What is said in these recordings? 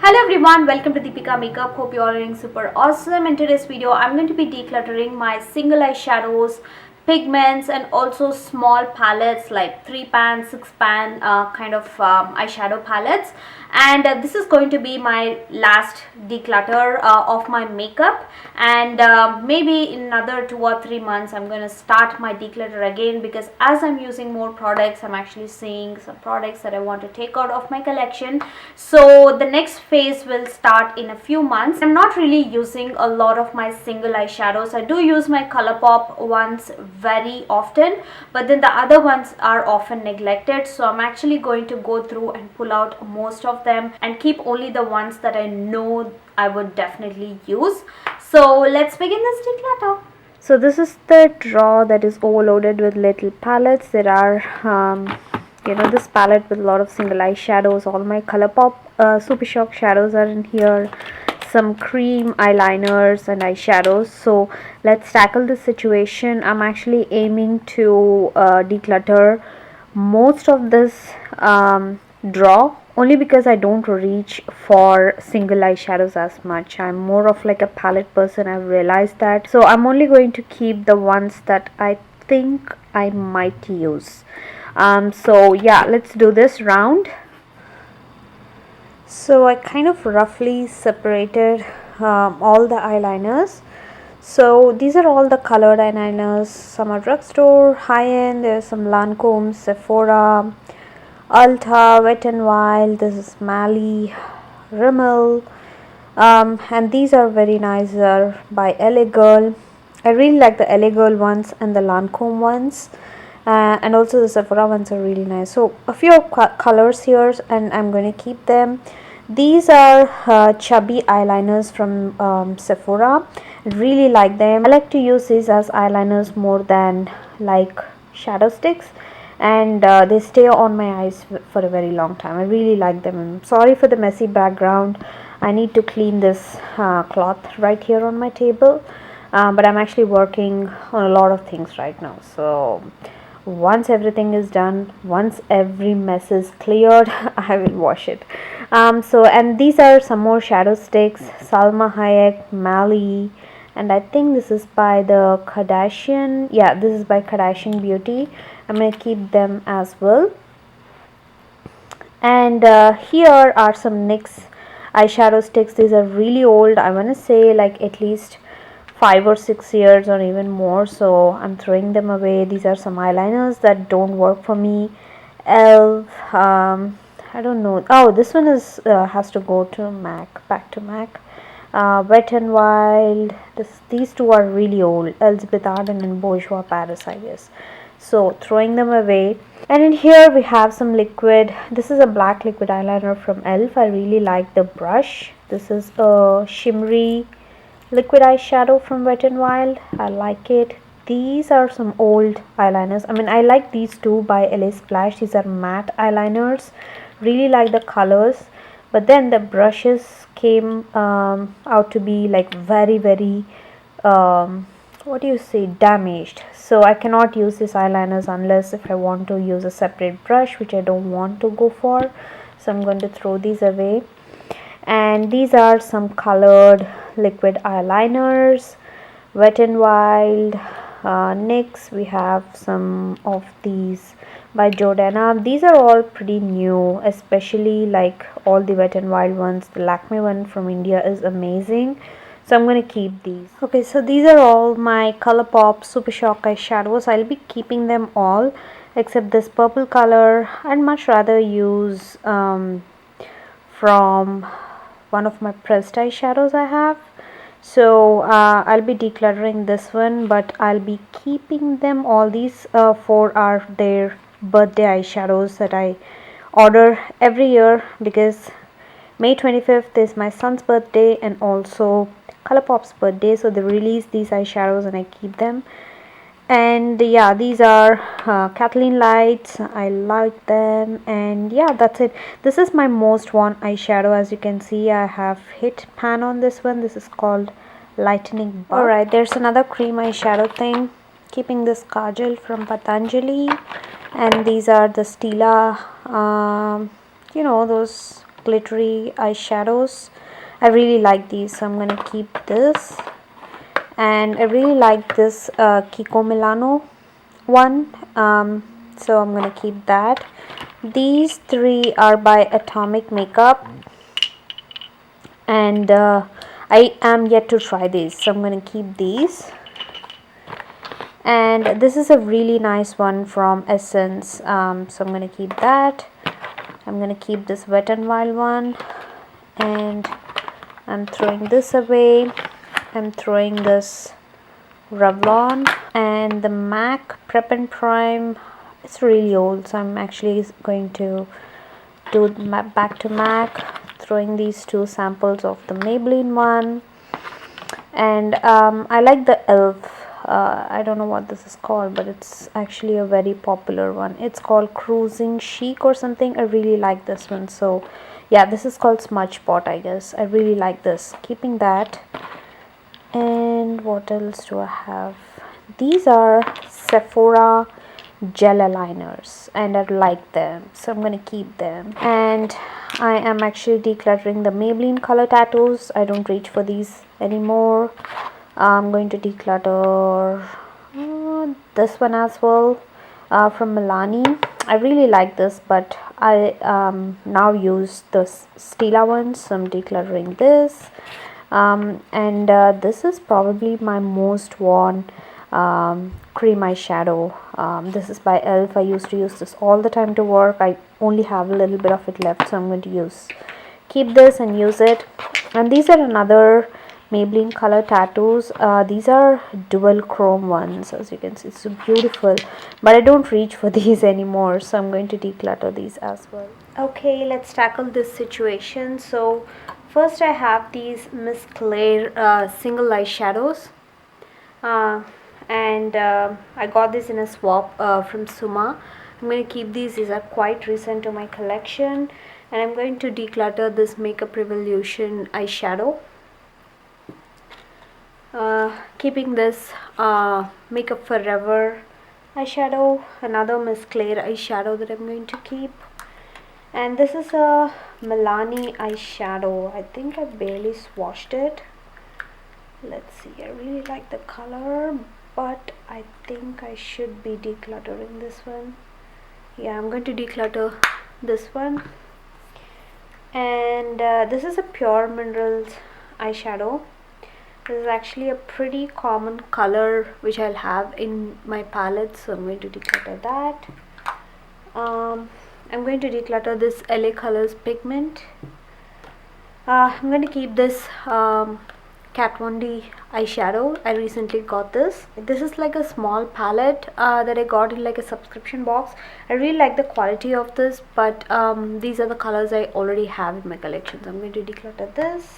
Hello everyone, welcome to Deepika Makeup. Hope you all are doing super awesome. In today's video, I'm going to be decluttering my single eyeshadows, pigments, and also small palettes like 3-pan, 6-pan kind of eyeshadow palettes. And this is going to be my last declutter of my makeup, and maybe in another 2 or 3 months I'm going to start my declutter again, because as I'm using more products, I'm actually seeing some products that I want to take out of my collection. So the next phase will start in a few months. I'm not really using a lot of my single eyeshadows. I do use my ColourPop ones very often, but then the other ones are often neglected. So I'm actually going to go through and pull out most of them and keep only the ones that I know I would definitely use. So let's begin this declutter. So this is the drawer that is overloaded with little palettes. There are this palette with a lot of single eyeshadows. All my ColourPop Super Shock shadows are in here, some cream eyeliners and eyeshadows. So let's tackle this situation. I'm actually aiming to declutter most of this drawer, only because I don't reach for single eyeshadows as much. I'm more of like a palette person, I've realized that. So I'm only going to keep the ones that I think I might use. So yeah, let's do this round. So I kind of roughly separated all the eyeliners. So these are all the colored eyeliners. Some are drugstore, high-end. There's some Lancome, Sephora, Ulta, Wet n Wild. This is Mally, Rimmel, and these are very nice. Are by LA Girl. I really like the LA Girl ones and the Lancome ones. And also the Sephora ones are really nice. So a few colors here, and I'm going to keep them. These are Chubby Eyeliners from Sephora. I really like them. I like to use these as eyeliners more than like shadow sticks, and they stay on my eyes for a very long time. I really like them. I'm sorry for the messy background. I need to clean this cloth right here on my table, but I'm actually working on a lot of things right now. So once everything is done, once every mess is cleared, I will wash it. And these are some more shadow sticks, Salma Hayek, Mally, and I think this is by the Kardashian. Yeah, this is by Kardashian Beauty. I'm going to keep them as well. And here are some NYX eyeshadow sticks. These are really old. I want to say like at least 5 or 6 years or even more, so I'm throwing them away. These are some eyeliners that don't work for me. Elf, I don't know. Oh, this one is has to go to MAC, back to MAC. Wet n Wild. These two are really old. Elizabeth Arden and Bourjois Paris, I guess. So throwing them away. And in here we have some liquid. This is a black liquid eyeliner from Elf. I really like the brush. This is a shimmery liquid eyeshadow from Wet n Wild. I like it. These are some old eyeliners. I mean, I like these two by LA Splash. These are matte eyeliners. Really like the colors, but then the brushes came out to be like very what do you say, damaged. So I cannot use these eyeliners unless if I want to use a separate brush, which I don't want to go for. So I'm going to throw these away. And these are some colored liquid eyeliners, Wet n Wild, NYX. We have some of these by Jordana. These are all pretty new, especially like all the Wet n Wild ones. The Lakme one from India is amazing, so I'm going to keep these. Okay, so these are all my ColourPop Super Shock eyeshadows. I'll be keeping them all except this purple color. I'd much rather use from one of my pressed eyeshadows I have. So I'll be decluttering this one, but I'll be keeping them. All these four are their birthday eyeshadows that I order every year, because May 25th is my son's birthday and also ColourPop's birthday, so they release these eyeshadows and I keep them. And yeah, these are Kathleen Lights. I like them. And yeah, that's it. This is my most worn eyeshadow. As you can see, I have hit pan on this one. This is called Lightening Bug. Alright, there's another cream eyeshadow thing. Keeping this kajal from Patanjali. And these are the Stila, those glittery eyeshadows. I really like these, so I'm going to keep this. And I really like this Kiko Milano one, so I'm going to keep that. These three are by Atomic Makeup, and I am yet to try these, so I'm going to keep these. And this is a really nice one from Essence, so I'm going to keep that. I'm going to keep this Wet n Wild one, and I'm throwing this away. I'm throwing this Revlon, and the MAC Prep and Prime. It's really old, so I'm actually going to do back to MAC, throwing these two samples of the Maybelline one. And I like the e.l.f. I don't know what this is called, but it's actually a very popular one. It's called Cruising Chic or something. I really like this one. So yeah, this is called Smudge Pot, I guess. I really like this. Keeping that. And what else do I have? These are Sephora gel aligners, and I like them, so I'm going to keep them. And I am actually decluttering the Maybelline color tattoos. I don't reach for these anymore. I'm going to declutter this one as well, from Milani. I really like this, but I now use the Stila ones, so I'm decluttering this. And this is probably my most worn cream eyeshadow. This is by e.l.f. I used to use this all the time to work. I only have a little bit of it left, so I'm going to keep this and use it. And these are another Maybelline color tattoos. These are dual chrome ones, as you can see. It's so beautiful, but I don't reach for these anymore, so I'm going to declutter these as well. Okay, let's tackle this situation. So first I have these Miss Claire single eyeshadows, and I got this in a swap from Suma. I'm going to keep these are quite recent to my collection. And I'm going to declutter this Makeup Revolution eyeshadow, keeping this Makeup Forever eyeshadow, another Miss Claire eyeshadow that I'm going to keep. And this is a Milani eyeshadow. I think I barely swatched it. Let's see, I really like the color, but I think I should be decluttering this one. Yeah, I'm going to declutter this one. And this is a Pure Minerals eyeshadow. This is actually a pretty common color which I'll have in my palette, so I'm going to declutter that. I'm going to declutter this LA Colors pigment. I'm going to keep this Kat Von D eyeshadow. I recently got this. This is like a small palette that I got in like a subscription box. I really like the quality of this, but these are the colors I already have in my collection, so I'm going to declutter this.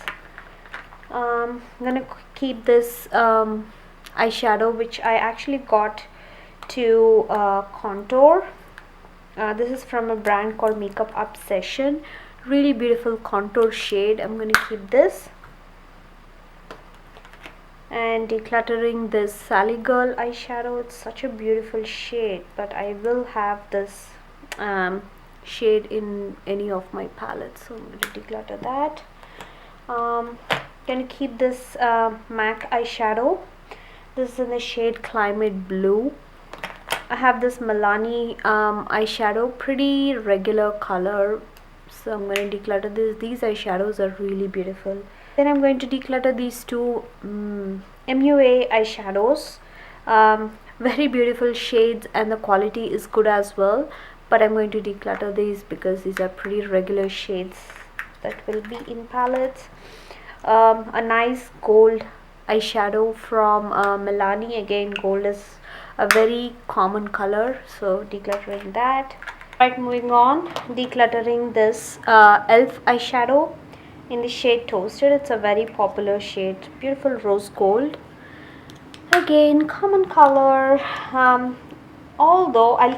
I'm going to keep this eyeshadow which I actually got to contour. This is from a brand called Makeup Obsession. Really beautiful contour shade. I'm going to keep this. And decluttering this Sally Girl eyeshadow. It's such a beautiful shade, but I will have this shade in any of my palettes, so I'm going to declutter that. Going to keep this MAC eyeshadow. This is in the shade Climate Blue. I have this Milani eyeshadow, pretty regular color, so I'm going to declutter this. These eyeshadows are really beautiful. Then I'm going to declutter these two MUA eyeshadows. Very beautiful shades, and the quality is good as well, but I'm going to declutter these because these are pretty regular shades that will be in palettes. A nice gold eyeshadow from Milani. Again, gold is a very common color, so decluttering that. Right, moving on, decluttering this e.l.f. eyeshadow in the shade Toasted. It's a very popular shade, beautiful rose gold. Again, common color. Although I'll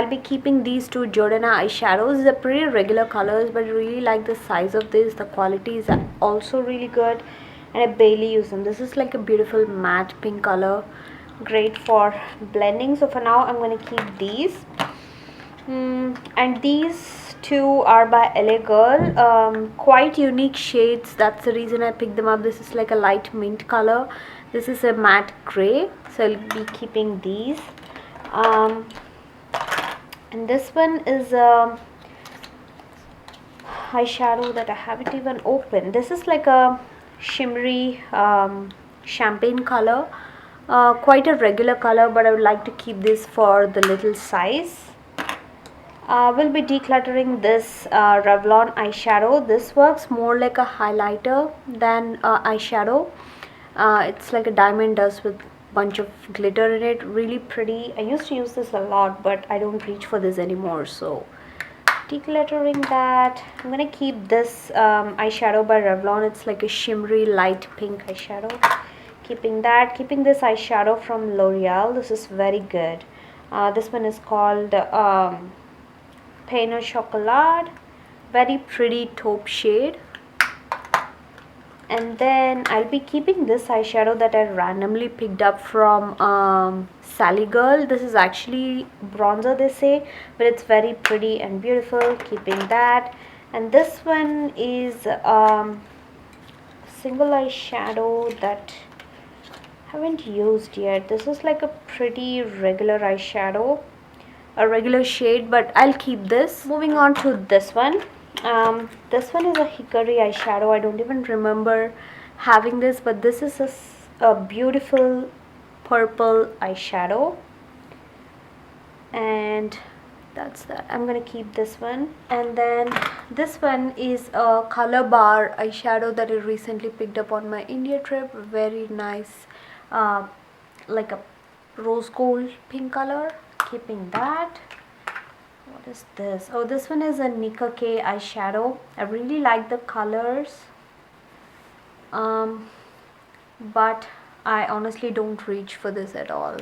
be keeping these two Jordana eyeshadows. They're pretty regular colors, but I really like the size of this. The quality is also really good, and I barely use them. This is like a beautiful matte pink color, great for blending. So for now I'm going to keep these. And these two are by LA Girl. Quite unique shades, that's the reason I picked them up. This is like a light mint color. This is a matte gray, so I'll be keeping these. And this one is a eyeshadow that I haven't even opened. This is like a shimmery champagne color. Quite a regular color, but I would like to keep this for the little size. We'll be decluttering this Revlon eyeshadow. This works more like a highlighter than eyeshadow. It's like a diamond dust with bunch of glitter in it. Really pretty. I used to use this a lot, but I don't reach for this anymore. So decluttering that. I'm gonna keep this eyeshadow by Revlon. It's like a shimmery light pink eyeshadow. Keeping that. Keeping this eyeshadow from L'Oreal. This is very good. This one is called Pain au Chocolat. Very pretty taupe shade. And then I'll be keeping this eyeshadow that I randomly picked up from Sally Girl. This is actually bronzer, they say, but it's very pretty and beautiful. Keeping that. And this one is single eyeshadow that I haven't used yet. This is like a pretty regular eyeshadow, a regular shade, but I'll keep this. Moving on to this one. This one is a hickory eyeshadow. I don't even remember having this, but this is a beautiful purple eyeshadow, and that's that. I'm gonna keep this one. And then this one is a color bar eyeshadow that I recently picked up on my India trip. Very nice, like a rose gold pink color. Keeping that. What is this? Oh, this one is a Nika K eyeshadow. I really like the colors, but I honestly don't reach for this at all.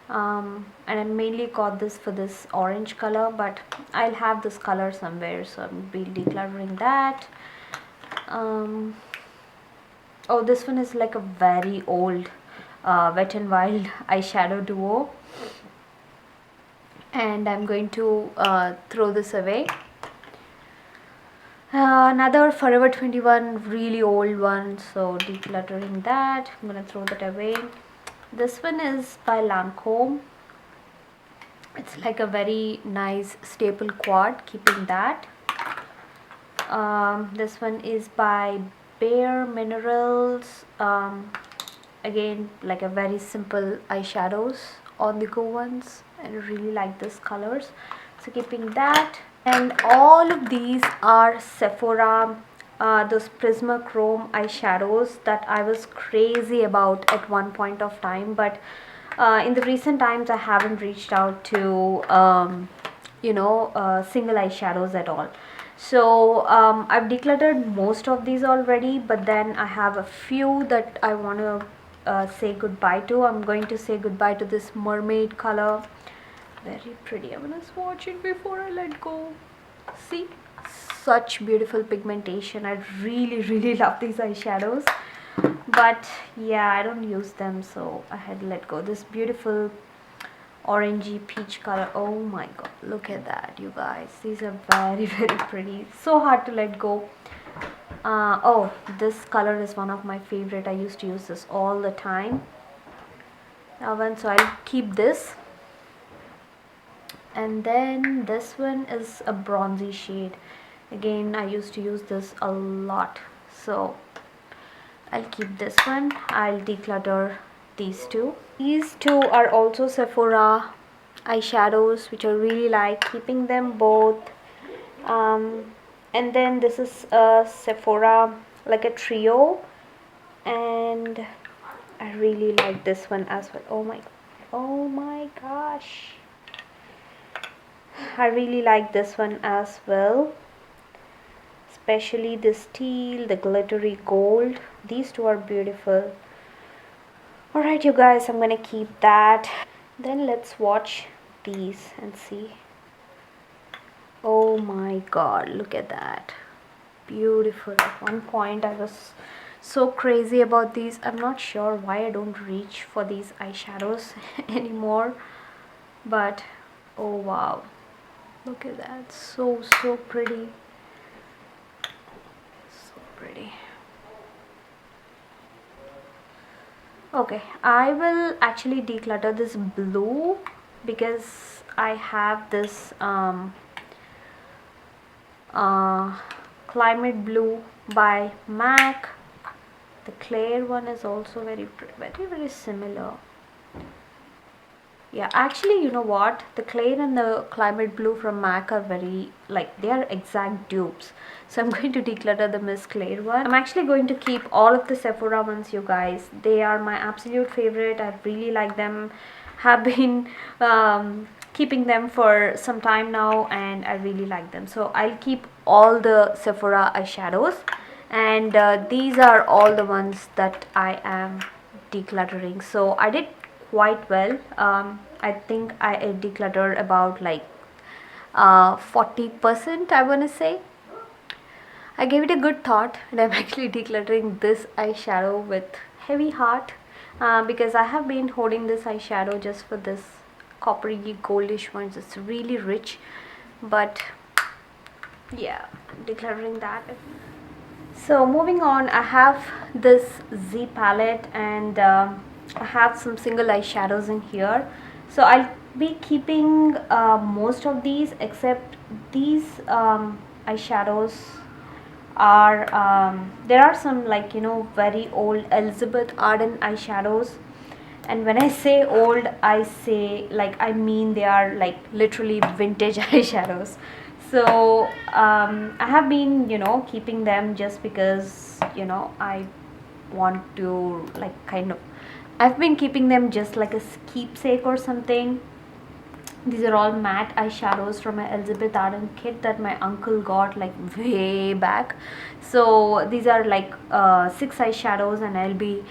And I mainly got this for this orange color, but I'll have this color somewhere, so I'll be decluttering that. Oh, this one is like a very old Wet n Wild eyeshadow duo, and I'm going to throw this away. Another Forever 21 really old one, so decluttering that. I'm gonna throw that away. This one is by Lancome. It's like a very nice staple quad. Keeping that. This one is by Bare Minerals. Again, like a very simple eyeshadows, on the go ones. I really like these colors, so keeping that. And all of these are Sephora, those Prismachrome eyeshadows that I was crazy about at one point of time, but in the recent times I haven't reached out to single eyeshadows at all. So I've decluttered most of these already, but then I have a few that I want to say goodbye to. I'm going to say goodbye to this mermaid color. Very pretty. I'm gonna swatch it before I let go. See, such beautiful pigmentation. I really love these eyeshadows, but yeah, I don't use them, so I had to let go. This beautiful orangey peach color. Oh my god, look at that, you guys. These are very pretty. So hard to let go. Oh, this color is one of my favorite. I used to use this all the time. So I'll keep this. And then this one is a bronzy shade. Again, I used to use this a lot, so I'll keep this one. I'll declutter these two. These two are also Sephora eyeshadows, which I really like. Keeping them both. And then this is a Sephora, like a trio, and I really like this one as well. Oh my gosh, I really like this one as well, especially this teal, the glittery gold. These two are beautiful. Alright, you guys, I'm gonna keep that. Then let's watch these and see. Oh my god, look at that. Beautiful. At one point I was so crazy about these. I'm not sure why I don't reach for these eyeshadows anymore, but oh wow, Look at that, so pretty, so pretty. Okay, I will actually declutter this blue because I have this climate blue by MAC. The clear one is also very similar. Yeah, actually, you know what, the clear and the climate blue from MAC are very, like, they are exact dupes. So I'm going to declutter the Miss Clear one. I'm actually going to keep all of the Sephora ones, you guys. They are my absolute favorite. I really like them. Have been keeping them for some time now, and I really like them. So I'll keep all the Sephora eyeshadows, and these are all the ones that I am decluttering. So I did quite well. I think I decluttered about like 40%, I want to say. I gave it a good thought, and I'm actually decluttering this eyeshadow with heavy heart because I have been holding this eyeshadow just for this coppery goldish ones. It's really rich, but yeah, decluttering that. So moving on, I have this Z palette, and I have some single eyeshadows in here. So I'll be keeping most of these, except these eyeshadows are there are some, like, you know, very old Elizabeth Arden eyeshadows. And when I say old, I say, like, I mean they are like literally vintage eyeshadows. So I have been, you know, keeping them just because, you know, I want to, like, kind of, I've been keeping them just like a keepsake or something. These are all matte eyeshadows from my Elizabeth Arden kit that my uncle got like way back. So these are like 6 eyeshadows, and I'll be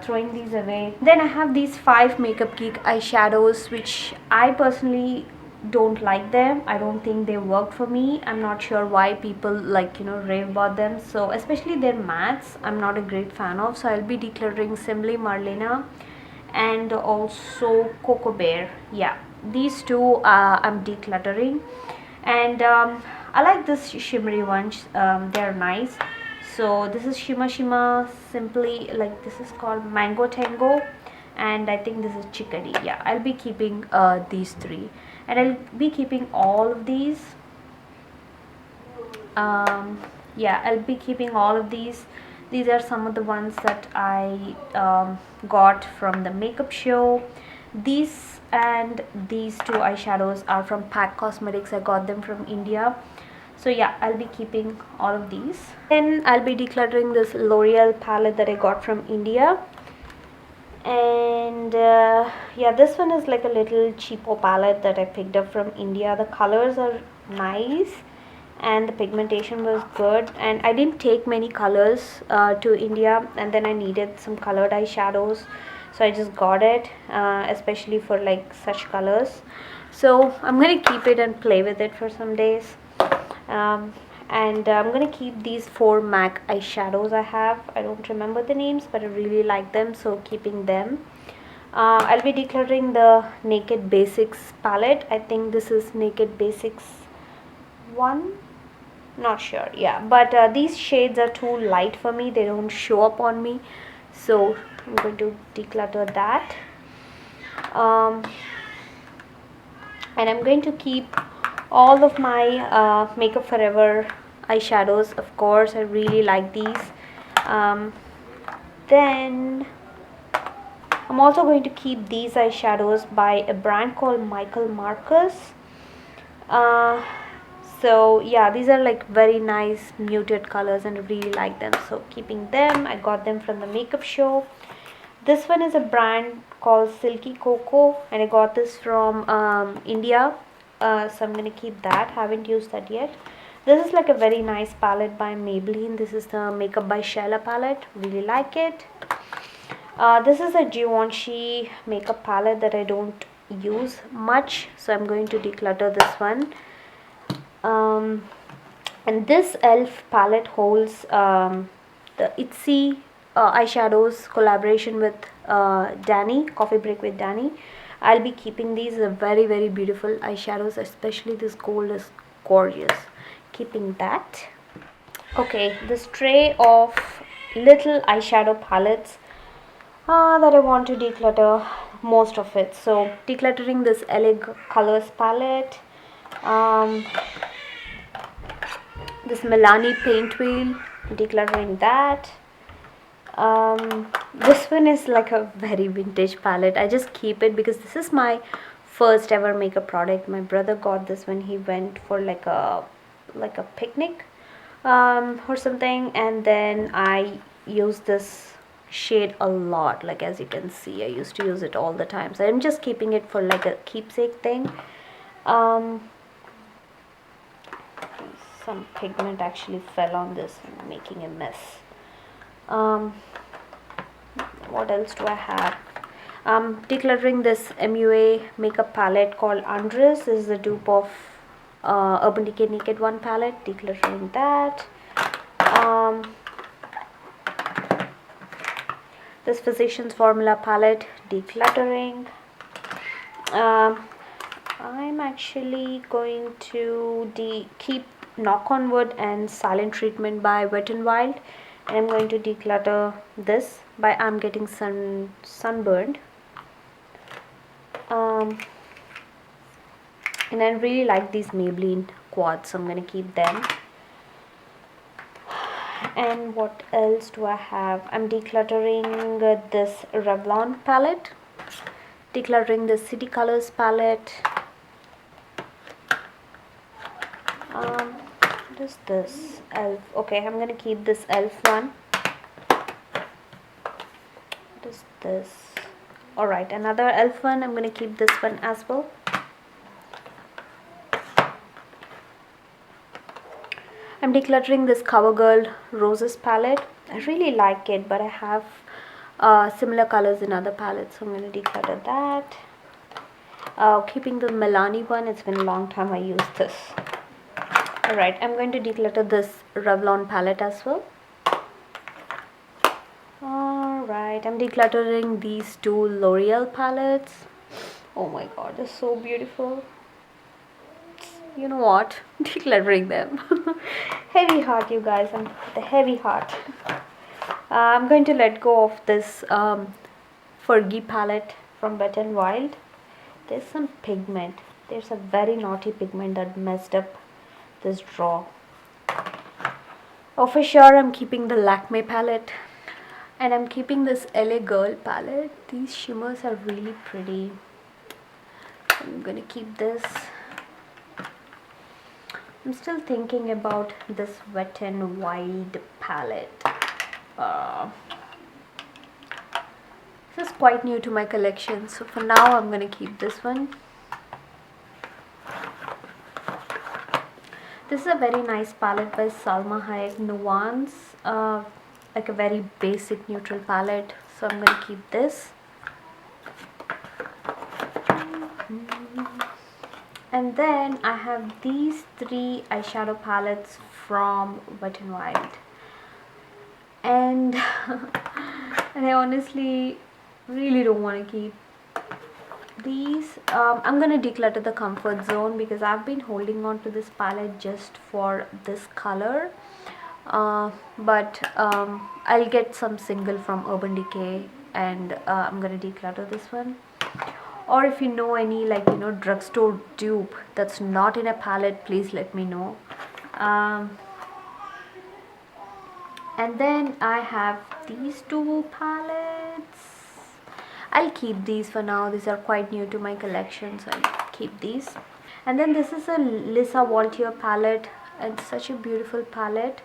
throwing these away. Then I have these 5 Makeup Geek eyeshadows, which I personally don't like them. I don't think they work for me. I'm not sure why people, like, you know, rave about them. So especially their mattes, I'm not a great fan of. So I'll be decluttering Simply Marlena and also Cocoa Bear. Yeah, these two I'm decluttering. And I like this shimmery ones. They're nice. So this is Shima Simply, like, this is called Mango Tango, and I think this is Chickadee. Yeah, I'll be keeping these 3, and I'll be keeping all of these. Yeah, I'll be keeping all of these. These are some of the ones that I got from the makeup show. These and these 2 eyeshadows are from Pack Cosmetics. I got them from India. So yeah, I'll be keeping all of these. Then I'll be decluttering this L'Oreal palette that I got from India. And yeah, this one is like a little cheapo palette that I picked up from India. The colors are nice, and the pigmentation was good, and I didn't take many colors to India, and then I needed some colored eyeshadows, so I just got it especially for like such colors. So I'm gonna keep it and play with it for some days. And I'm gonna keep these 4 MAC eyeshadows I have. I don't remember the names, but I really like them, so keeping them. I'll be decluttering the Naked Basics palette. I think this is Naked Basics 1, not sure. Yeah, but these shades are too light for me. They don't show up on me, so I'm going to declutter that. And I'm going to keep all of my Makeup Forever eyeshadows. Of course, I really like these. Then I'm also going to keep these eyeshadows by a brand called Michael Marcus. So yeah, these are like very nice muted colors, and I really like them, so keeping them. I got them from the makeup show. This one is a brand called Silky Coco, and I got this from India. So I'm gonna keep that. Haven't used that yet. This is like a very nice palette by Maybelline. This is the Makeup by Sheila palette. Really like it. This is a Givenchy makeup palette that I don't use much, so I'm going to declutter this one. And this e.l.f. palette holds the Itsy eyeshadows collaboration with Danny, Coffee Break with Danny. I'll be keeping these very beautiful eyeshadows, especially this gold is gorgeous. Keeping that. Okay, this tray of little eyeshadow palettes that I want to declutter most of it. So decluttering this LA Colors palette, this Milani paint wheel, decluttering that. This one is like a very vintage palette. I just keep it because this is my first ever makeup product. My brother got this when he went for like a picnic or something, and then I use this shade a lot. Like, as you can see, I used to use it all the time, so I'm just keeping it for like a keepsake thing. Some pigment actually fell on this and making a mess. What else do I have? Decluttering this MUA makeup palette called Undress. This is a dupe of Urban Decay Naked One palette. Decluttering that. This Physicians Formula palette. Decluttering. I'm actually going to keep Knock on Wood and Silent Treatment by Wet n Wild, and I'm going to declutter this by I'm Getting Sunburned. And I really like these Maybelline quads, so I'm going to keep them. And what else do I have? I'm decluttering this Revlon palette, decluttering the City Colors palette. What is this? Elf. Okay, I'm gonna keep this Elf one. What is this? Alright, another Elf one. I'm gonna keep this one as well. I'm decluttering this CoverGirl Roses palette. I really like it, but I have similar colors in other palettes, so I'm going to declutter that. Keeping the Milani one. It's been a long time I used this. Alright, I'm going to declutter this Revlon palette as well. Alright, I'm decluttering these two L'Oreal palettes. Oh my god, they're so beautiful. You know what? Decluttering them. Heavy heart, you guys. I'm with a heavy heart. I'm going to let go of this Fergie palette from Wet n Wild. There's some pigment. There's a very naughty pigment that messed up this drawer. Oh, for sure, I'm keeping the Lakme palette. And I'm keeping this LA Girl palette. These shimmers are really pretty. I'm going to keep this. I'm still thinking about this Wet n Wild palette. This is quite new to my collection, so for now I'm going to keep this one. This is a very nice palette by Salma Hayek, Nuance, like a very basic neutral palette, so I'm going to keep this. And then I have these three eyeshadow palettes from Wet n Wild, and and I honestly really don't want to keep these. I'm gonna declutter the Comfort Zone because I've been holding on to this palette just for this color, but I'll get some single from Urban Decay, and I'm gonna declutter this one. Or if you know any, like, you know, drugstore dupe that's not in a palette, please let me know. And then I have these two palettes. I'll keep these for now. These are quite new to my collection, so I'll keep these. And then this is a Lisa Waltier palette. It's such a beautiful palette.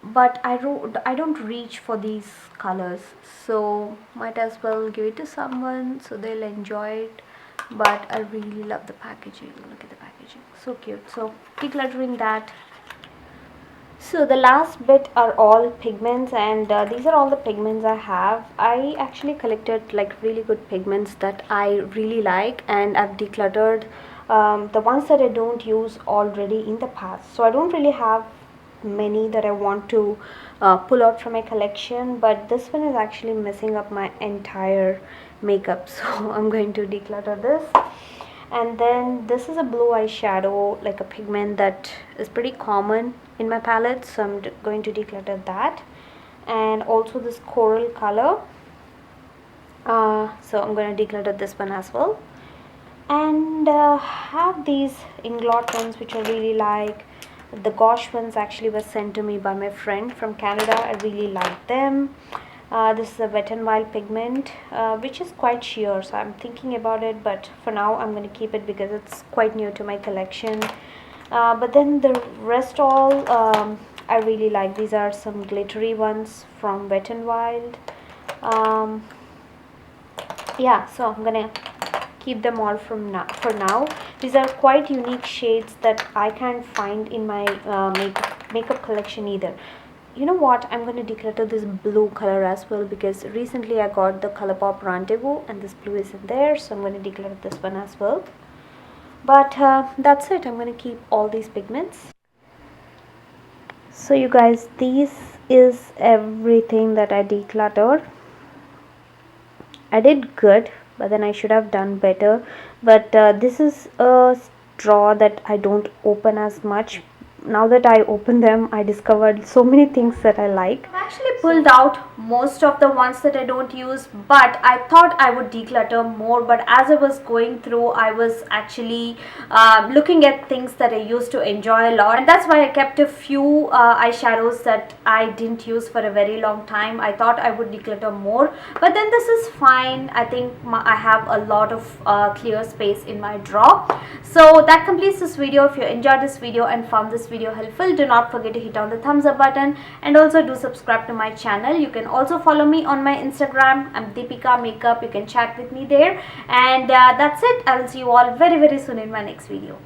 But I don't reach for these colors, so might as well give it to someone so they'll enjoy it. But I really love the packaging. Look at the packaging, so cute. So decluttering that. So the last bit are all pigments, and these are all the pigments I have. I actually collected like really good pigments that I really like, and I've decluttered the ones that I don't use already in the past. So I don't really have many that I want to pull out from my collection, but this one is actually messing up my entire makeup. So I'm going to declutter this. And then this is a blue eyeshadow, like a pigment that is pretty common in my palette, so I'm going to declutter that. And also this coral color, so I'm going to declutter this one as well. And have these Inglot ones which I really like. The Gosh ones actually were sent to me by my friend from Canada. I really like them. This is a Wet n Wild pigment, which is quite sheer, so I'm thinking about it, but for now I'm going to keep it because it's quite new to my collection. But then the rest all I really like. These are some glittery ones from Wet n Wild. Yeah, so I'm gonna keep them all from now. For now, these are quite unique shades that I can't find in my makeup collection either. You know what, I'm going to declutter this blue color as well, because recently I got the Colourpop Rendezvous and this blue is in there, so I'm going to declutter this one as well. But that's it. I'm going to keep all these pigments. So you guys, this is everything that I decluttered. I did good, but then I should have done better. But this is a drawer that I don't open as much. Now that I open them, I discovered so many things that I like. I've actually pulled out most of the ones that I don't use, but I thought I would declutter more. But as I was going through, I was actually looking at things that I used to enjoy a lot, and that's why I kept a few eyeshadows that I didn't use for a very long time. I thought I would declutter more, but then this is fine. I think I have a lot of clear space in my drawer. So that completes this video. If you enjoyed this video and found this video helpful, do not forget to hit on the thumbs up button, and also do subscribe to my channel. You can also follow me on my Instagram. I'm deepikamakeup. You can chat with me there, and that's it. I will see you all very soon in my next video.